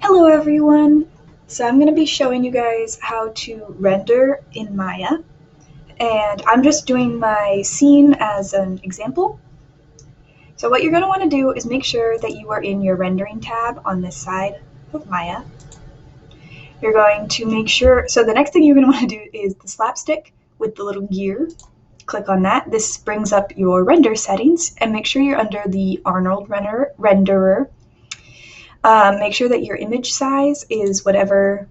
Hello everyone! So I'm going to be showing you guys how to render in Maya, and I'm just doing my scene as an example. So what you're going to want to do is make sure that you are in your rendering tab on this side of Maya. You're going to make sure, so the next thing you're going to want to do is the slapstick with the little gear. Click on that. This brings up your render settings, and make sure you're under the Arnold renderer. Make sure that your image size is whatever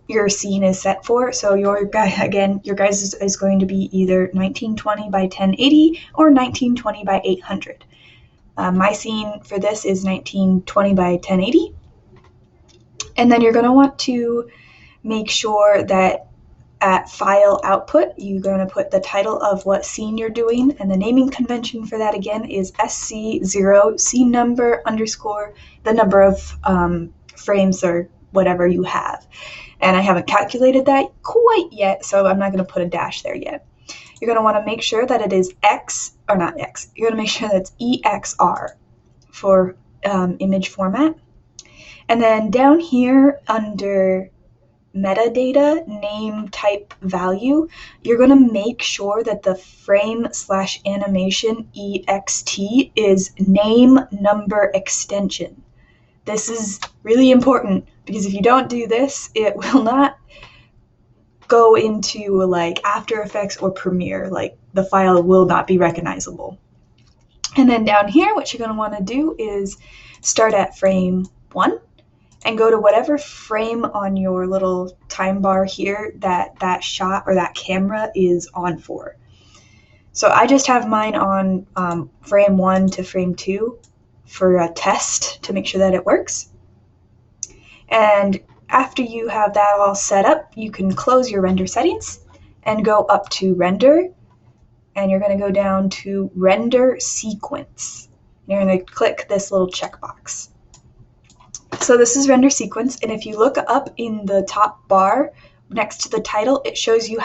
your scene is set for. So your guys is going to be either 1920 by 1080 or 1920 by 800. My scene for this is 1920 by 1080. And then you're going to want to make sure that at file output, you're going to put the title of what scene you're doing, and the naming convention for that again is SC0 scene number underscore the number of frames or whatever you have. And I haven't calculated that quite yet, so I'm not going to put a dash there yet. You're going to want to make sure that it is you're going to make sure that it's EXR for image format. And then down here under metadata, name type value, you're going to make sure that the frame/animation ext is name number extension. This is really important because if you don't do this, it will not go into like After Effects or Premiere. Like the file will not be recognizable. And then down here, what you're going to want to do is start at frame 1 and go to whatever frame on your little time bar here that shot or that camera is on for. So I just have mine on frame 1 to frame 2 for a test to make sure that it works. And after you have that all set up, you can close your render settings and go up to render, and you're going to go down to render sequence. You're going to click this little checkbox. So this is render sequence, and if you look up in the top bar next to the title, it shows you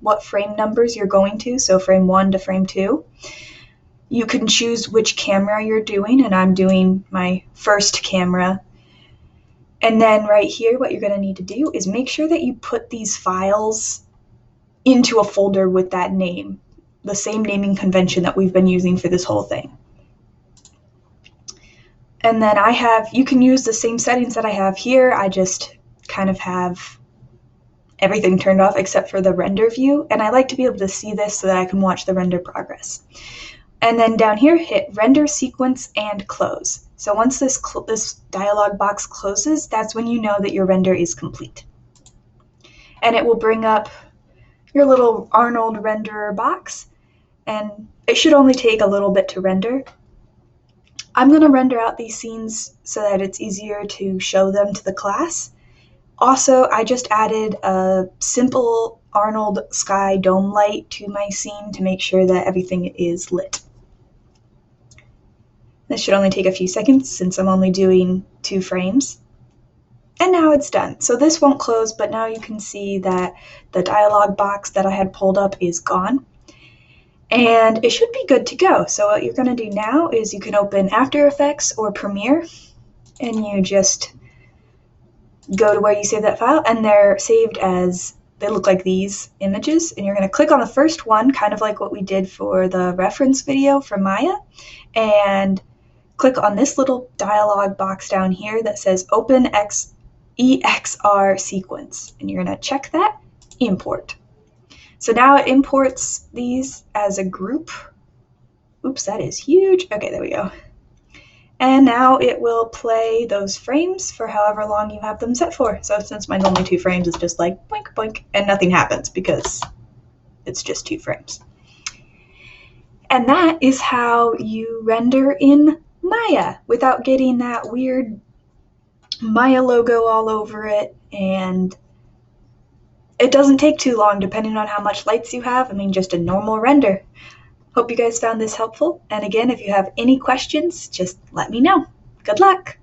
what frame numbers you're going to, so frame 1 to frame 2. You can choose which camera you're doing, and I'm doing my first camera. And then right here, what you're going to need to do is make sure that you put these files into a folder with that name, the same naming convention that we've been using for this whole thing. And then you can use the same settings that I have here. I just kind of have everything turned off except for the render view. And I like to be able to see this so that I can watch the render progress. And then down here, hit render sequence and close. So once this dialog box closes, that's when you know that your render is complete. And it will bring up your little Arnold renderer box. And it should only take a little bit to render. I'm going to render out these scenes so that it's easier to show them to the class. Also, I just added a simple Arnold sky dome light to my scene to make sure that everything is lit. This should only take a few seconds since I'm only doing 2 frames. And now it's done. So this won't close, but now you can see that the dialog box that I had pulled up is gone. And it should be good to go. So what you're going to do now is you can open After Effects or Premiere, and you just go to where you save that file, and they're saved as, they look like these images, and you're going to click on the first one, kind of like what we did for the reference video for Maya, and click on this little dialog box down here that says Open EXR Sequence, and you're going to check that, Import. So now it imports these as a group. Oops, that is huge. Okay, there we go. And now it will play those frames for however long you have them set for. So since mine's only 2 frames, it's just like boink, boink, and nothing happens because it's just 2 frames. And that is how you render in Maya without getting that weird Maya logo all over it, and it doesn't take too long depending on how much lights you have. I mean, just a normal render. Hope you guys found this helpful. And again, if you have any questions, just let me know. Good luck!